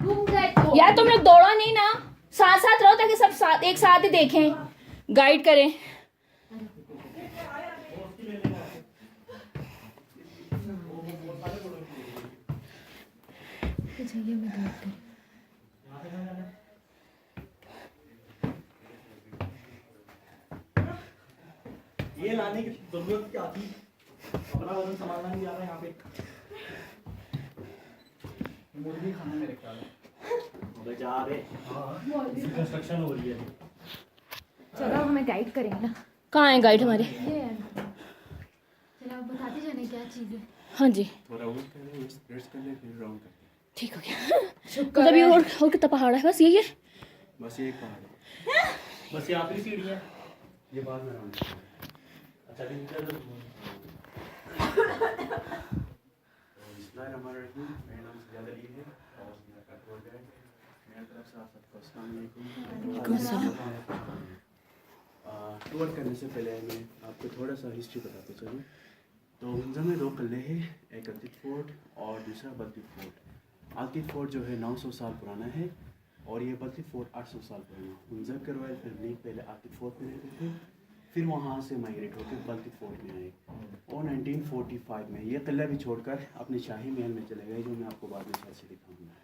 यार तुम लोग दौड़ो नहीं ना, साथ साथ रहो ताकि सब साथ एक साथ ही देखें, गाइड करें। ये लाने की जरूरत क्या थी? अपना वजन संभालना नहीं आ रहा यहाँ पे। मुर्गी खाना मेरे ख्याल में। अबे जा रहे। हाँ। कंस्ट्रक्शन हो रही है। चलो हमें गाइड करेंगे ना। कहाँ है गाइड हमारे? ये है। चलो आप बताते जाने क्या चीज़ है। हाँ जी थोड़ा ऊपर कर ले, रेस्ट कर ले, फिर राउंड कर ले। ठीक हो गया। मतलब ये और कितना पहाड़ है? बस यही है? बस ये एक पहाड़ है। बस ये आखिरी सीढ़ी है। ये बाद में राउंड कर ले। अच्छा ठीक है तो बिस्मिल्लाहिर्रहमानिर्रहीम। मेरा नाम सजाद अली है और मेरा कटवर्ड है। मेरी तरफ से आप सबको अस्सलाम वालेकुम। टूर करने से पहले मैं आपको थोड़ा सा हिस्ट्री बताता चलूँ। तो हुंजा में 2 किले हैं, एक अतीत फोर्ट और दूसरा बल्ती फोर्ट। अतीत फोर्ट जो है 900 साल पुराना है और ये बल्ती फोर्ट 800 साल पुराना। हुंजा के रॉयल फैमिली पहले अतीत फोर्ट में रहते थे, फिर वहाँ से माइग्रेट होकर बल्ती फोर्ट में आए और 1945 में ये किला भी छोड़कर अपने शाही महल में चले गए, जो मैं आपको बाद में शायद से दिखाऊंगा।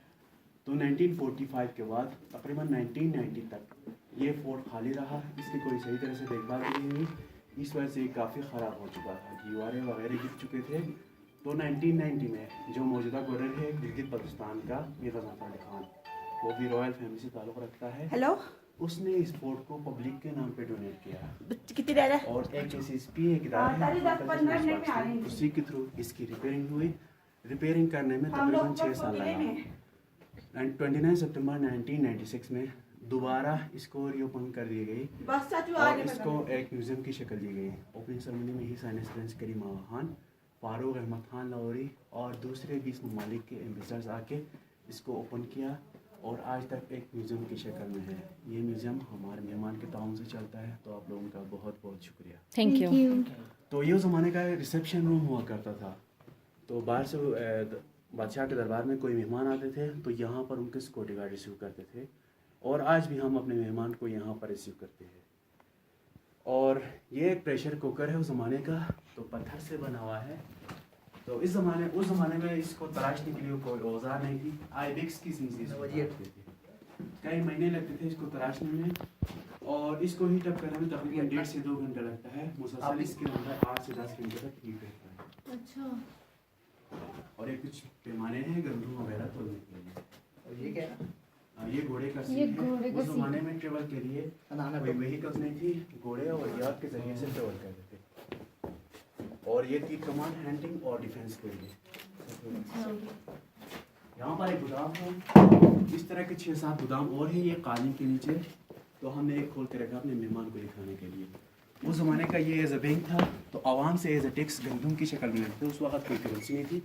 तो 1945 के बाद तकरीबन 1990 तक ये फोर्ट खाली रहा, इसकी कोई सही तरह से देखभाल नहीं हुई। इस वजह से काफ़ी ख़राब हो चुका था, दीवारें वगैरह गिर चुके थे। तो 1990 में जो मौजूदा गवर्नर है गिलगित बल्तिस्तान का, मीर गज़नफ़र अली खान, वो भी रॉयल फैमिली से ताल्लुक़ रखता है। हेलो, उसने इस फोर्ट को पब्लिक के नाम पे डोनेट किया कितनी देर है? और एक SSP एक इदारा है, उसी के थ्रू इसकी रिपेयरिंग हुई। रिपेयरिंग करने में तकरीबन 6 साल लगा एंड 29 सितंबर 1996 में दोबारा इसको रीओपन कर दी गई और इसको एक म्यूज़ियम की शक्ल दी गई। ओपनिंग सेरेमनी में ही साइंस एक्सलेंस करीम आगा खान, फारूक अहमद खान लाहौरी और दूसरे 20 ममालिक के एम्बेसडर्स आके इसको ओपन किया और आज तक एक म्यूज़ियम की शक्ल में है। ये म्यूज़ियम हमारे मेहमान के ताउन से चलता है, तो आप लोगों का बहुत बहुत शुक्रिया। Thank you. तो ये ज़माने का रिसेप्शन रूम हुआ करता था। तो बाहर से बादशाह के दरबार में कोई मेहमान आते थे तो यहाँ पर उनके सिक्योरिटी गार्ड रिसीव करते थे और आज भी हम अपने मेहमान को यहाँ पर रिसीव करते हैं। और ये एक प्रेशर कुकर है उस ज़माने का, तो पत्थर से बना हुआ है। तो उस ज़माने में इसको तराशने के लिए कोई औजार नहीं थी, आइबेक्स की सींची थी। कई महीने लगते थे इसको तराशने में और इसको हीट अप करने में तकरीबन 1.5 से 2 घंटा लगता है। मुसलसल इसके अंदर 8 से 10 घंटे तक हीट रहता है। अच्छा। और ये कुछ पैमाने हैं गंदम वगैरह तोड़ने के लिए। और ये क्या है? ये घोड़े का ये सीन है। घोड़े का उस ज़माने में ट्रेवल के लिए कोई व्हीकल्स नहीं थी, घोड़े और याक के जरिए से ट्रेवल करते थे। और ये थी कमांड, हैंडिंग और डिफेंस के लिए। यहाँ पर एक गोदाम है, इस तरह के 6-7 गोदाम और है ये कालीन के नीचे। तो हमने एक खोल के रखा अपने मेहमान को दिखाने के लिए। उस ज़माने का ये एज अ बैंक था, तो आवाम से एज अ टैक्स गंदम की शक्ल में लेते थे। उस वक्त कोई करेंसी नहीं थी,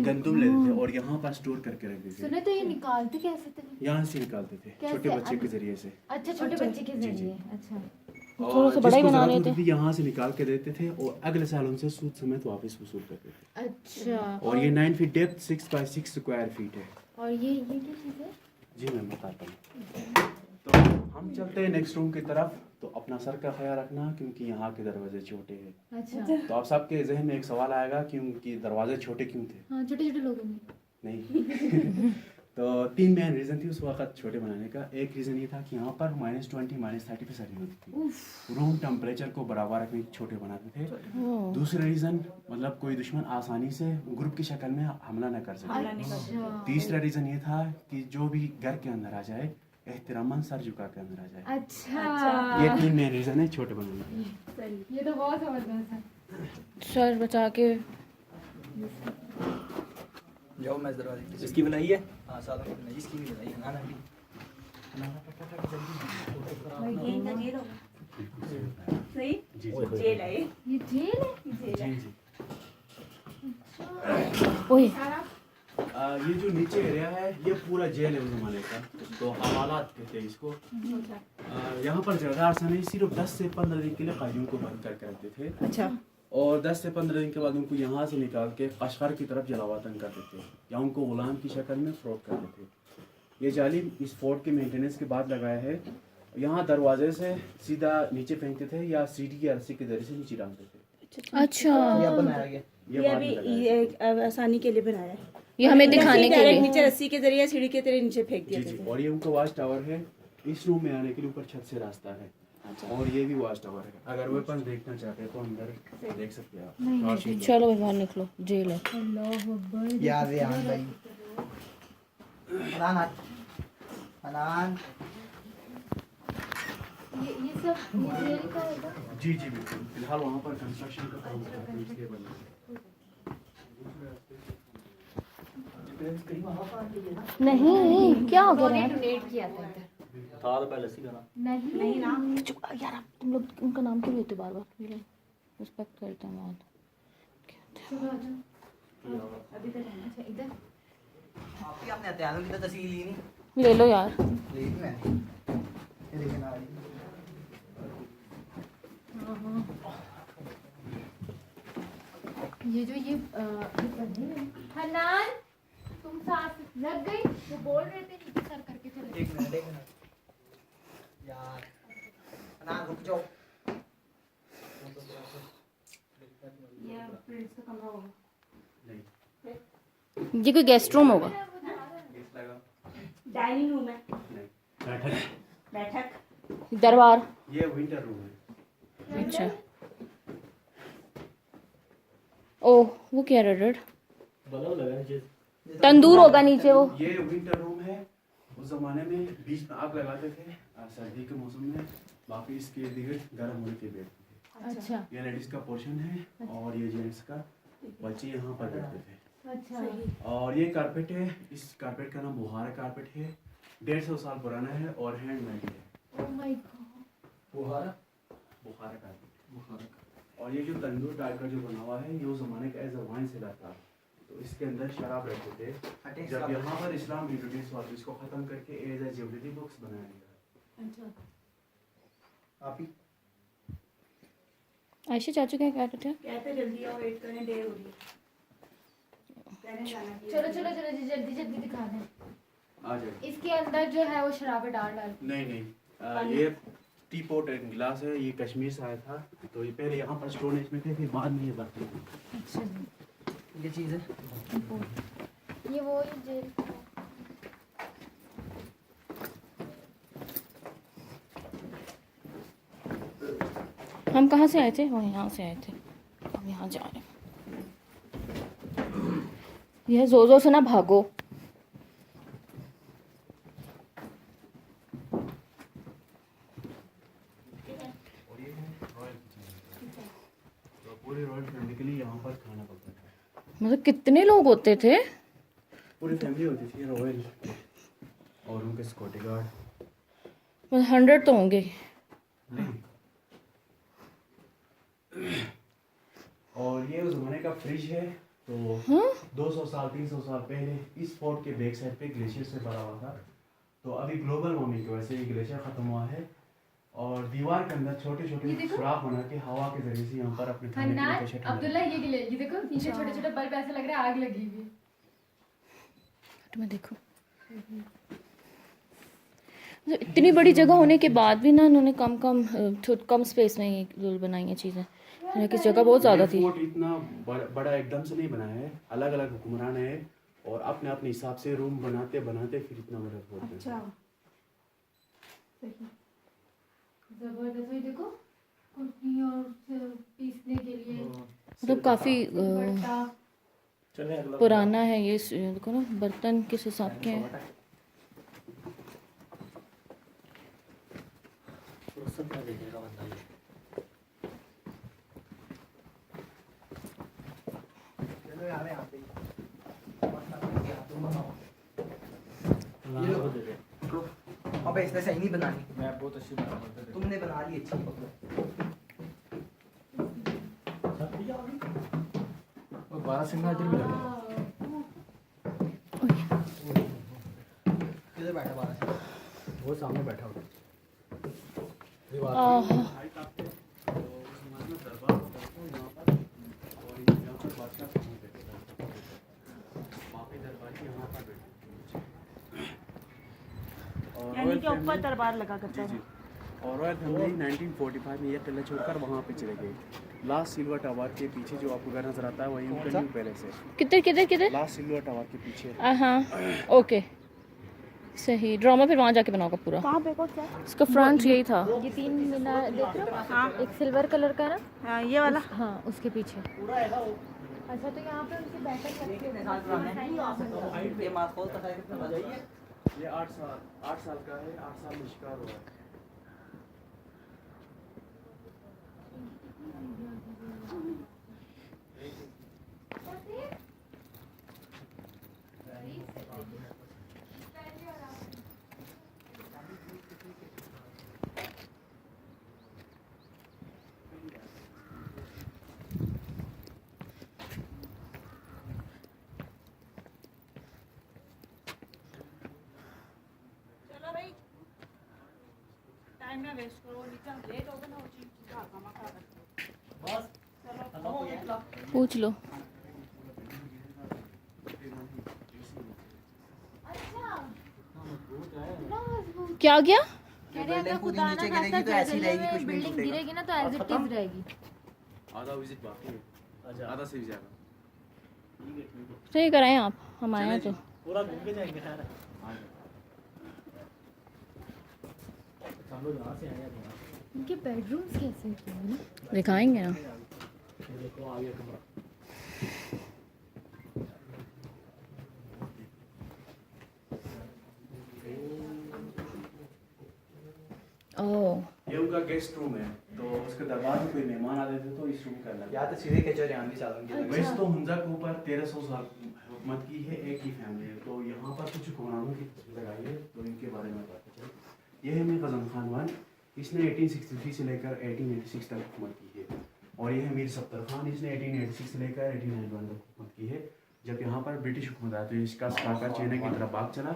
गंदम लेते थे और यहाँ पर स्टोर करके रख देते थे। सुने तो ये निकालते कैसे थे? यहाँ से निकालते थे छोटे बच्चे के जरिए से। अच्छा, छोटे बच्चे के जरिए। अच्छा। थोड़ा सा बड़ा ही बना रहे थे। यहाँ से निकाल के देते थे और अगले साल उनसे सूद समेत वापस वसूल करते थे। अच्छा। और ये 9 feet depth, 6 by 6 square feet है। और ये क्या चीज़ है? जी मैं बताता हूँ। तो हम चलते हैं नेक्स्ट रूम की तरफ। तो अपना सर का ख्याल रखना क्योंकि यहाँ के दरवाजे छोटे हैं। अच्छा। तो आप सबके जहन में एक सवाल आएगा क्योंकि दरवाजे छोटे क्यों थे? हाँ, छोटे छोटे लोग हैं। नहीं तो 3 मेन रीज़न थी उस वक्त छोटे बनाने का। एक रीज़न ये था कि यहाँ पर -20 -30 पे सर्दी होती थी, रूम टेम्परेचर को बराबर रखने छोटे बनाते थे। दूसरा रीज़न मतलब कोई दुश्मन आसानी से ग्रुप की शक्ल में हमला न कर सके। तीसरा रीज़न ये था कि जो भी घर के अंदर आ जाए एहतरामन सर झुका के अंदर आ जाए। अच्छा। ये 3 मेन रीज़न है छोटे बनाने का। ये तो बहुत जबरदस्त है। सर बचा के जाओ मैं दरवाजे इसकी बनाई है। हाँ सादा की बनाई, इसकी भी बनाई है। नाना भी सही जी जेल है ये। ये जेल है? जी जी। ओए ये जो नीचे एरिया है ये पूरा जेल है उस ज़माने का, तो हवालात कहते हैं इसको। यहाँ पर जगह आसान है, सिर्फ 10 से 15 दिन के लिए कैदियों को बंद करके रखते थे। अच्छा। और 10 से 15 दिन के बाद उनको यहाँ से निकाल के कश्मीर की तरफ जलावतन करते थे या उनको गुलाम की शक्ल में फ़रोख्त करते थे। ये जाली इस फोर्ट के मेंटेनेंस के बाद लगाया है। यहाँ दरवाजे से सीधा नीचे फेंकते थे या सीढ़ी की रस्सी के जरिए से नीचे डालते थे। अच्छा, ये बाद अभी में लगाया है। ये आसानी के लिए बनाया है। ये हमें दिखाने के डायरेक्ट लिए। नीचे रस्सी के जरिए सीढ़ी के तेरे नीचे फेंक जी दिया जी। था। और ये उनका वॉच टावर है। इस रूम में आने के लिए ऊपर छत से रास्ता है। और ये भी वॉच टावर है। अगर वेपन देखना चाहते हैं तो अंदर देख सकते हैं आप। रोशनी से। चलो बाहर निकलो, जेल है। यार रेहान भाई हनान हनान ये सब ये जेल का होगा। जी जी बिल्कुल। फिलहाल वहाँ पर कंस्ट्रक्शन का काम चल रहा है इसलिए बंद है। नहीं, क्या हो गया? डोनेट किया था इधर। था तो पहले सी गाना। नहीं ना चुप यार, आप तुम लोग उनका नाम क्यों लेते हो बार बार? मेरे रिस्पेक्ट करते हैं बहुत। चलो आ जाओ। अभी तक अच्छा इधर आप ही अपने हथियारों की तो तस्वीर ली नहीं। ले लो यार। ली थी मैंने। ये देखिए ना वाली। ये जो ये पढ़ने में हनान तुम सांस लग गई, वो बोल रहे थे नीचे सर करके चले। एक मिनट यार हनान रुक जाओ। ये फ्रेंड्स का कमरा होगा। ये कोई गेस्ट रूम होगा। डाइनिंग रूम है। बैठक। बैठक। दरबार। ये विंटर रूम है। अच्छा। ओह, वो क्या रेड? बल्ब लगा नीचे। तंदूर होगा नीचे वो। ये विंटर रूम है। उस जमाने में बीच में आग लगाते थे सर्दी के मौसम में। बाकी इसके इर्द गिर्द गर्म होने के बैठते थे। अच्छा ये लेडीज का पोर्शन है और ये जेंट्स का। बच्चे यहाँ पर बैठते थे। अच्छा। और ये कारपेट है। इस कारपेट का नाम बुहारा कारपेट है। 150 साल पुराना है और हैंडमेड है। Oh my God. Bukhara carpet. और ये जो तंदूर टाइप का जो बना हुआ है ये उस जमाने का एज अ वाइन सेलर था। तो इसके अंदर शराब रखते थे। जब यहाँ पर इस्लाम इंट्रोड्यूस हुआ तो इसको खत्म करके एज अ ज्वेलरी बॉक्स बनाया गया। अच्छा। आप ही आयशा चाचू क्या कह रहे थे? कहते जल्दी आओ, वेट करें, देर हो रही है। कहने जाना चाहिए। चलो चलो चलो जी, जल्दी जल्दी दिखा दें। आ जाए। इसके अंदर जो है वो शराबें डाल डाल। नहीं ये टी पोट एक गिलास है। ये कश्मीर से आया था। तो ये पहले यहाँ पर स्टोरेज में थे फिर बाद में ये बर्तन थे। अच्छा ये चीज़ है। ये वो ही जेल का। हम कहाँ से आए थे? वो यहाँ से आए थे। हम यहाँ जा रहे हैं। यह जोर से ना भागो। और ये है रॉयल किचन। तो पूरी रॉयल फैमिली के लिए यहाँ पर खाना पकता था। मतलब कितने लोग होते थे? पूरी फैमिली होती थी रॉयल और उनके सिक्योरिटी गार्ड। 100 तो होंगे। और ये उस जमाने का फ्रिज है। तो 200 साल 300 साल पहले इस फोर्ट के बैक साइड पे ग्लेशियर से भरा हुआ था। तो अभी ग्लोबल वार्मिंग की वजह से ये ग्लेशियर खत्म हुआ है। और दीवार के अंदर छोटे छोटे सुराख बना के हवा के जरिए से यहाँ पर अपने खाने के लिए हन्नान कुछ ठंडा- अब्दुल्ला ये गिले, ये देखो नीचे छोटे छोटे बल्ब ऐसे लग रहा है आग लगी हुई है। मैं देखो मतलब इतनी बड़ी जगह होने के बाद भी ना इन्होंने कम स्पेस में ये बनाई हैं चीज़ें। कि जगह बहुत ज़्यादा ये थी। फोर्ट इतना बड़ा एकदम से नहीं बनाया है। अलग अलग हुक्मरान है और अपने अपने हिसाब से रूम बनाते बनाते फिर इतना बड़ा फोर्ट बना। अच्छा। जबरदस्त। ये देखो कुर्सी और पीसने के लिए मतलब काफ़ी दुपट्टा। चले अगला। पुराना है ये। देखो ना बर्तन किस हिसाब के हैं। सब क्या देखेगा बंदा ये। चलो यार यहाँ पे लाना को दे दे। अबे इसने सही नहीं बनानी। मैं बहुत अच्छी बना तुमने बना ली अच्छी। और 12 सिंगल इधर भी लगा। किधर बैठा बारह से? वो सामने बैठा हुआ। आहा। और यानी रॉयल कि ऊपर फैमिली दरबार लगा करता जी था। और रॉयल फैमिली 1945 में ये किला छोड़कर वहाँ पे चले गए। लास्ट सिल्वर टावर के पीछे जो आपको घर नजर आता है वही उनका न्यू पैलेस है। किधर किधर किधर? लास्ट सिल्वर टावर के पीछे। हाँ ओके सही। ड्रामा फिर वहाँ जाके बनाओगा पूरा। कहाँ पे को क्या? इसका फ्रंट यही था। ये 3 मीनार देख रहे हो? हाँ एक सिल्वर कलर का ना, हाँ, ये वाला। हाँ उसके पीछे। पूरा है ना वो। अच्छा तो यहाँ पे उनकी बैठक लगती कितने है। साल पुराना है? ये मास्क खोल तो कितना बजाइए। ये 8 साल का है। 8 साल में शिकार हुआ है। चलो भाई, टाइम ना वेस्ट करो, नीचे लेट हो गए ना वो चीज का काम खराब है। बस खत्म हो गया। पूछ लो। क्या गया? कह रहे हैं बिल्डिंग अगर पूरी खुदा नीचे ना गिरेगी तो खास्ता ऐसी रहेगी, कुछ भी नहीं बिल्डिंग टूटेगा। गिरेगी ना तो एज इट इज रहेगी। आधा विजिट बाकी है। अच्छा आधा से भी ज़्यादा। ठीक है ठीक है। सही कराएं आप, हम आए हैं तो। पूरा घूम के जाएंगे यार। हम लोग यहाँ से आए हैं यहाँ। इनके बेडरूम्स कैसे हैं ना? दिखाएंगे ना। ये देखो आ गया कमरा। ओह ये उनका गेस्ट रूम है। तो उसके दरबार में कोई मेहमान आते थे तो इस रूम का अलग। या तो सीधे खिंचो यहाँ भी चालू की वैसे तो हुंजा के ऊपर 1300 साल हुकूमत की है एक ही फैमिली है। तो यहाँ पर कुछ हुक्मरानों की तस्वीर लगाई है तो इनके बारे में पता चले। यह है मीर ग़ज़न खान 1। इसने 1863 से लेकर 1886 तक हुकूमत की है। और यह है मीर सफ्तर खान। इसने 1886 से लेकर 1891 तक हुकूमत की है। जब यहाँ पर ब्रिटिश हुकूमत आई तो इसका सलाहकार चाइना की तरफ भाग चला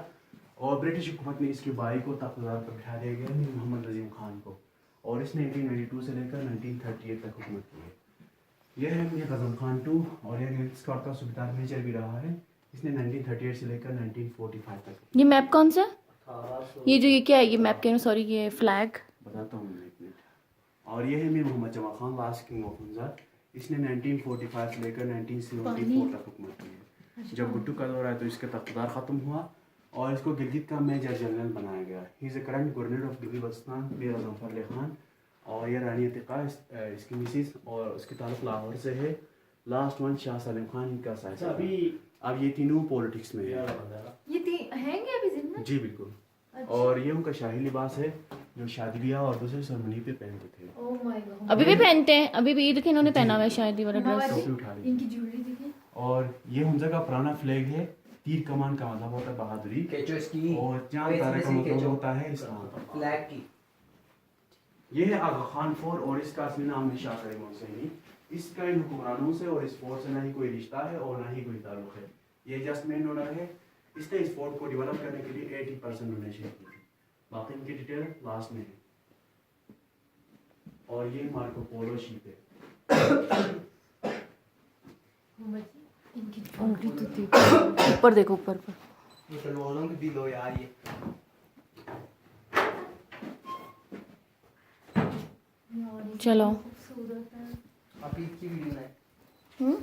और ब्रिटिश हुकूमत ने इसके भाई को तख्तार पर बिठा दिया गया मीर मोहम्मद नजीम खान को। और इसने 1892 से लेकर 1938 तक हुकूमत की है। यह है मीर ग़ज़न खान 2 और यह स्कॉट का सूबेदार मेजर भी रहा है। इसने 1938 से लेकर 1945 तक। ये मैप कौन सा? 1800 ये जो ये क्या है? ये मैप कह रहे सॉरी, ये फ्लैग। बताता हूँ मैं एक मिनट। और यह है मीर मोहम्मद जमा Khan last king of Hunza. इसने 1945 से लेकर 1974 तक हुकूमत की है। जब भुट्टो का दौर आया तो इसका तख्तार ख़त्म हुआ और इसको गिलगित का मेजर जनरल बनाया गया। He is the current governor of Gilgit Baltistan Mir Zafar Ali Khan. और ये रानी अतिका इसकी मिसिस और उसके ताल्लुक लाहौर से है। लास्ट वन शाह सलीम खान इनका अच्छा साहिब। अभी अब ये तीनों पॉलिटिक्स में यार है। बंदा है। ये हैंगे अभी जिंदा? जी बिल्कुल। और ये उनका शाही लिबास है जो शादी ब्याह और दूसरे सेरेमनी पे पहनते थे। ओह माय गॉड। अभी भी पहनते हैं, अभी भी ईद के इन्होंने पहना हुआ है शायद ये वाला ड्रेस। टोपी उठा ली। इनकी ज्वेलरी देखिए। और ये हुंजा का पुराना फ्लैग है। तीर कमान का मतलब होता है बहादुरी केचो इसकी और चांद तारे का मतलब होता है इस्लाम। फ्लैग की। ये है आगा खान फोर्ट और इसका असली नाम है शाह करीम हुसैनी। इसका इन हुक्मरानों से और इस फोर्ट से ना ही कोई रिश्ता है और ना ही कोई ताल्लुक है। ये जस्ट मेन ओनर है। इसने इस फोर्ट को डेवलप करने के लिए 80% डोनेशन की थी। बाकी इनकी डिटेल लास्ट में है। और ये मार्को पोलो शिप है। इनकी ज्वेलरी तो देखो। ऊपर देखो, ऊपर पर। मुसलमानों की भी लो यार ये। चलो। खूबसूरत है। हफीज की वीडियो है। हम्म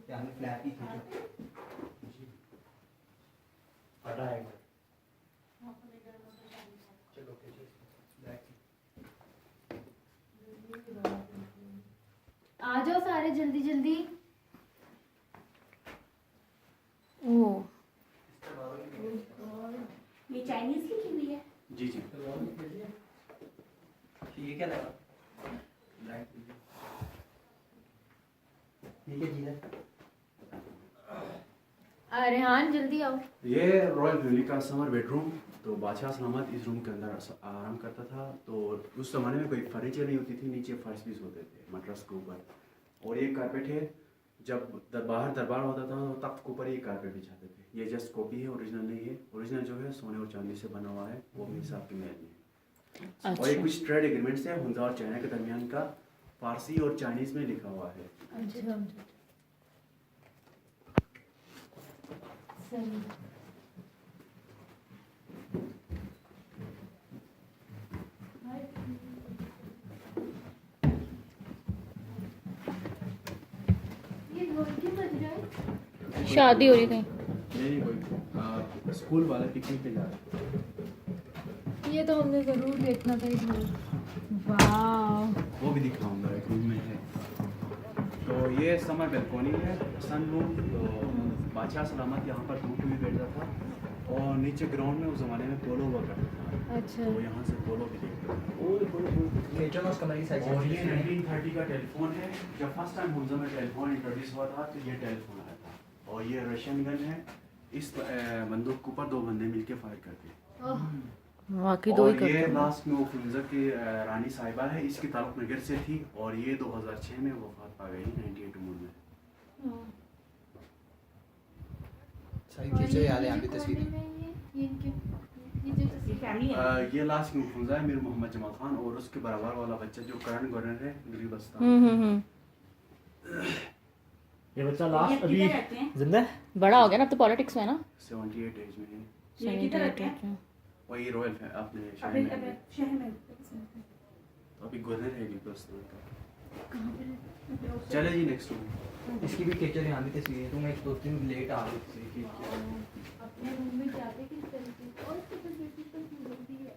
यहाँ फ्लैग की खींचो। हटा है। चलो खींचो फ्लैग की। आ जाओ सारे जल्दी जल्दी। ओह ये चाइनीज लिखी हुई है। जी जी। ये क्या लगा? ये क्या चीज़ है? रेहान जल्दी आओ। ये रॉयल फैमिली का समर बेडरूम। तो बादशाह सलामत इस रूम के अंदर आराम करता था। तो उस ज़माने में कोई फर्नीचर नहीं होती थी, नीचे फर्श पीस होते थे मटरस के ऊपर। और ये कारपेट है। जब बाहर दरबार होता था तो तख्त के ऊपर ये कारपेट बिछाते थे। ये जस्ट कॉपी है, ओरिजिनल नहीं है। ओरिजिनल जो है सोने और चांदी से बना हुआ है, वो मीर साहब के महल में है। और ये अच्छा कुछ ट्रेड एग्रीमेंट्स है हुंजा और चाइना के दरमियान का, फारसी और चाइनीज़ में लिखा हुआ है। अच्छा सही ये ढोल क्यों बज रहा है? शादी हो रही कहीं। नहीं कोई स्कूल वाले पिकनिक पे जा रहे हैं। ये तो हमने जरूर देखना था ये ढोल। वाह वो भी दिखाऊंगा, एक रूम में है। तो ये समर बेलकोनी है, सन रूम। तो बादशाह सलामत यहाँ पर धूप भी बैठता था और नीचे ग्राउंड में उस ज़माने में पोलो हुआ करता था। अच्छा तो यहाँ से पोलो भी देखते हैं। नेचर में कमरे की साइड और ये 1930 का टेलीफोन है। जब फर्स्ट टाइम हुंजा में टेलीफोन इंट्रोड्यूस हुआ था तो ये टेलीफोन आया था। और ये रशियन गन है। इस बंदूक के ऊपर 2 बंदे मिलके फायर करते हैं। बाकी दो ही और ये करते हैं। लास्ट में वो हुंजा की रानी साहिबा है। इसकी ताल्लुक नगर से थी और ये 2006 में वफात पा गई 98 उम्र में। सारी खींचो याद है यहाँ की तस्वीरें। ये फैमिली है। ये लास्ट में हुंजा है मीर मोहम्मद जमाल खान और उसके बराबर वाला बच्चा जो करंट गवर्नर है दिल्ली बस्ता। ये बच्चा ये लास्ट अभी किधर रहते हैं? जिंदा है? बड़ा हो गया ना, अब तो पॉलिटिक्स में है ना। 78 एज में है। ये किधर रहते हैं? वही रॉयल है अपने शहर अपने में है। अपने शहर में। तो अभी गवर्नर है दिल्ली बस्ता का। कहाँ पे रहते हैं? चले जी नेक्स्ट रूम। इसकी भी टीचर यहाँ की तस्वीरें। तुम 1-2 दिन लेट आ गई थी। अपने रूम में जाते किस तरीके से और तो कुछ बेटी तो जल्दी है।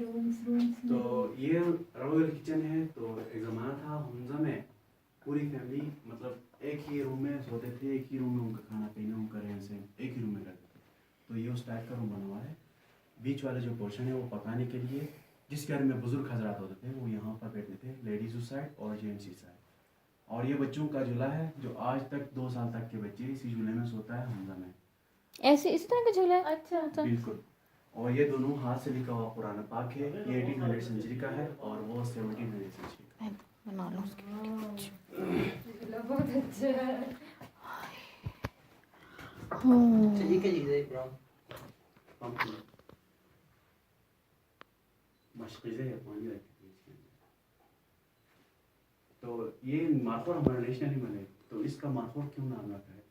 रूम्स में तो ये रॉयल किचन है। तो एक ज़माना था हुंजा में पूरी फैमिली मतलब एक ही रूम में सोते थे, एक ही रूम में उनका खाना पीना उनका रहन सहन एक ही रूम में करते थे। तो ये उस टाइप का रूम बना हुआ है। बीच वाला जो पोर्शन है वो पकाने के लिए, जिस घर में बुजुर्ग हजरात होते थे वो यहाँ पर बैठते थे, लेडीज उस साइड और जेंट्स इस साइड। और ये बच्चों का झूला है जो आज तक 2 साल तक के बच्चे इसी झूले में सोता है हुंजा में। ऐसे इसी तरह का झूला है। अच्छा बिल्कुल। और ये दोनों हाथ से लिखा हुआ पुराना पाक है। ये 1800 सेंचुरी का है और वो 1700 सेंचुरी का है। बना लो उसके। बहुत अच्छा है। अच्छा ये क्या चीज़ है ब्राउन? पंपकिन मशक़ीज़े है, पानी रखते हैं इसके अंदर। तो ये मार्कोर हमारा नेशनल एनिमल है। तो इसका मार्कोर क्यों नाम रखा है?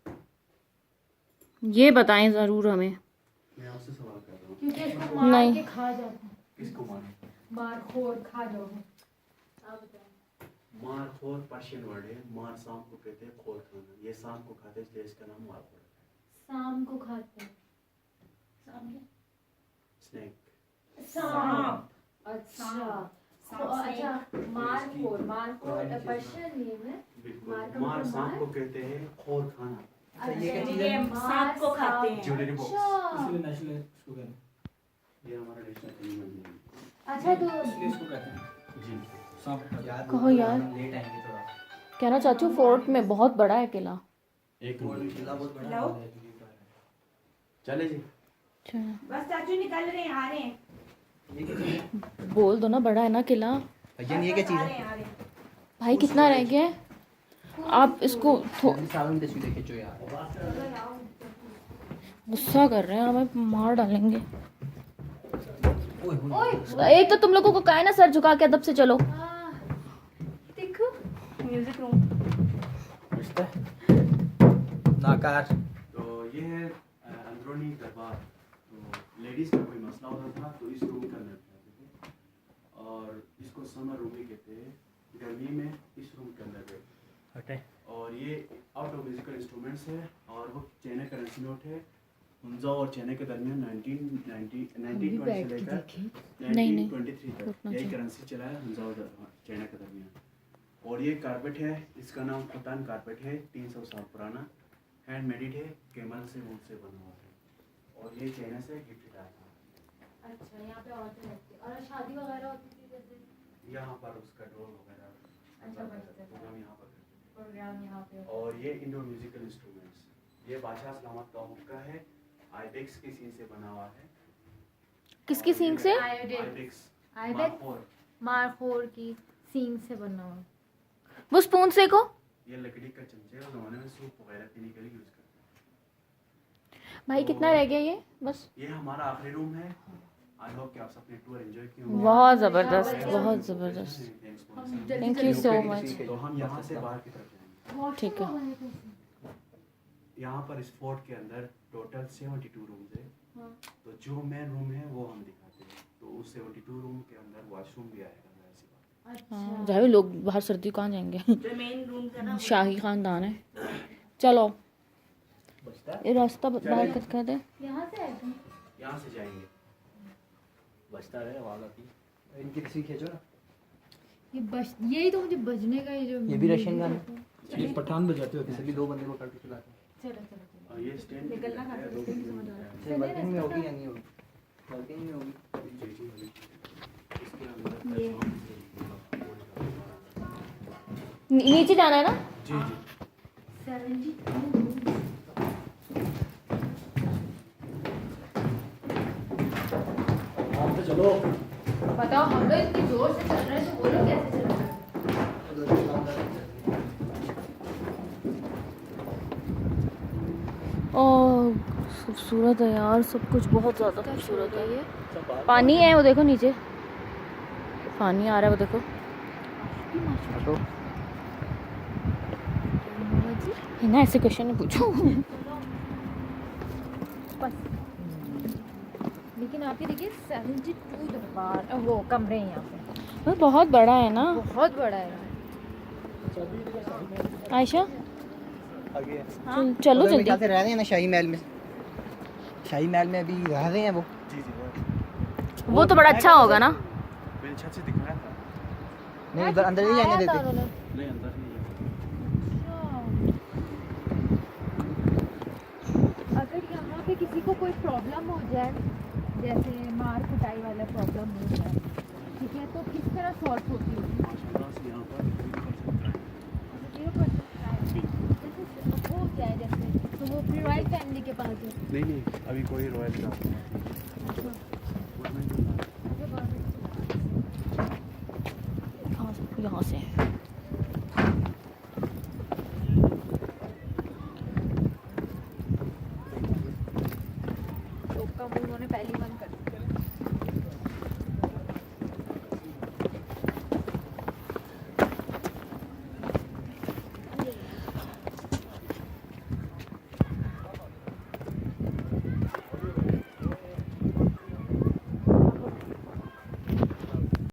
ये बताएं ज़रूर हमें। मैं आपसे सवाल कर रहा हूँ। क्योंकि इसको मार नहीं। के खा जाता है। किसको मारे? मार खोर खा जाओ। आप बताओ। मारखोर पर्शियन वर्ड है। मार सांप को कहते हैं, खोर खाना। ये सांप को खाते हैं इसलिए इसका नाम मारखोर है। शाम को खाते हैं। शाम क्या? स्नेक। सांप। अच्छा सांप, अच्छा मार खोर पर्शियन नेम है। बिल्कुल। मार का मार मतलब सांप मार? को कहते हैं, खोर खाना। अच्छा ये क्या चीज़ ये है? सांप को खाते हैं। Jewellery box. अच्छा इसलिए नेशनल इसको कहते हैं। ये हमारा नेशनल एनिमल है। अच्छा तो इसलिए इसको कहते हैं जी। सांप। यार कहो यार। लेट आएंगे थोड़ा। कहना चाचू फोर्ट में बहुत बड़ा है किला। एक और मिनट। किला बहुत बड़ा लाओ। है। चले जी। अच्छा बस चाचू निकल रहे हैं, आ रहे हैं। ये क्या चीज़ है? बोल दो ना, बड़ा है ना किला। भैया ये क्या चीज़ आ रहे है? हैं, आ रहे हैं। भाई कितना रह गया है? आप इसको सालों की तस्वीरें खींचो यार। गुस्सा कर रहे हैं, हमें मार डालेंगे। ओए एक तो तुम लोगों को कहा है ना सर झुका के अदब से चलो। देखो म्यूजिक रूम। रिश्ता है। नाकार। तो ये है अंदरूनी दरबार। तो लेडीज का कोई मसला होता था तो इस रूम के अंदर बैठते थे और इसको समर रूम भी कहते हैं। गर्मी में इस रूम के अंदर बैठते हटे। और ये आउट ऑफ म्यूजिकल इंस्ट्रूमेंट्स है और वो चाइना करेंसी नोट है। हुंजा और चाइना के दरमियान 1920 से लेकर 1923 तक यही करेंसी चला है हुंजा और चाइना के दरमियान। और ये कारपेट है, इसका नाम खतान कारपेट है। 300 साल पुराना, हैंड मेडिड है, कैमल से वुड से बना हुआ है। और ये चाइना से गिफ्ट आया था। अच्छा यहाँ पे औरतें रहती हैं और शादी वगैरह होती थी जैसे यहाँ पर उसका ढोल वगैरह अच्छा, बजता था। प्रोग्राम यहाँ पर करते थे। प्रोग्राम यहाँ पे होता और ये इंडो म्यूजिकल इंस्ट्रूमेंट्स, ये बादशाह सलामत का हुक्का है। आइबेक्स की सीन से बना हुआ है। किसकी सींग से? आइबेक्स। आइबेक्स? मारखोर की सींग से बना हुआ। वो स्पून से को ये लकड़ी का चमचे उस जमाने में सूप वगैरह पीने के लिए यूज करते हैं। भाई कितना रह गया ये? बस ये हमारा आखिरी रूम है। आई होप कि आप सबने टूर एंजॉय किया होगा। बहुत ज़बरदस्त, बहुत ज़बरदस्त। Thank you so much. तो हम यहाँ से बाहर की तरफ जाएंगे। ठीक है। यहाँ पर इस फोर्ट के अंदर टोटल 72 रूम्स है। तो जो मेन रूम है वो हम दिखाते हैं। तो उस 72 रूम के अंदर वॉशरूम भी आएगा। हाँ, जाहिर लोग बाहर सर्दी कहाँ जाएंगे। जो मेन रूम है ना, शाही खानदान है। चलो ये रास्ता बाहर कट कर दे। यहाँ से आए थे। यहाँ से जाएंगे। बचता रहे वाला थी। इनकी तस्वीर खींचो ना। ये बज यही तो मुझे बजने का, ये जो ये भी रशियन गाना चलिए। पठान बजाते होते हैं सभी 2 बंदे को काट के चलाते चलो चलो चलो। और ये स्टैंड निकलना कहाँ से, इसके नहीं समझ आ रहा। हैं। वर्किंग में होगी या नहीं होगी? वर्किंग में होगी। इसके अंदर ये नीचे जाना है ना। जी जी 72 आप तो चलो। बताओ, हम लोग इतनी जोर से चल रहे हैं तो वो लोग कैसे चल रहे हैं? ओह खूबसूरत है यार, सब कुछ बहुत ज़्यादा खूबसूरत है। ये पानी है, वो देखो नीचे पानी आ रहा है, वो देखो। है ना, ऐसे क्वेश्चन नहीं पूछो। लेकिन आप ये देखिए 72 दरबार वो कमरे हैं यहाँ पे। वो बहुत बड़ा है ना बहुत बड़ा है। आयशा। आगे चलो उधर मेरे जल्दी। ख्याल से रह रहे हैं ना शाही महल में। शाही महल में अभी रह रहे हैं वो। जी जी वो तो बड़ा अच्छा होगा ना। मैंने छत से दिखाया था। नहीं उधर अंदर नहीं जाने देते। नहीं अंदर नहीं है। अगर यहाँ पे किसी को कोई प्रॉब्लम हो जाए, जैसे मार कुटाई वाला प्रॉब्लम हो जाए, ठीक है, तो किस तरह सॉल्व होती है? माशाल्लाह से यहाँ पर कोई भी कर सकता है। 0% जैसे हो जाए जैसे, तो वो फिर रॉयल फैमिली के पास है। नहीं अभी कोई रॉयल का गवर्नमेंट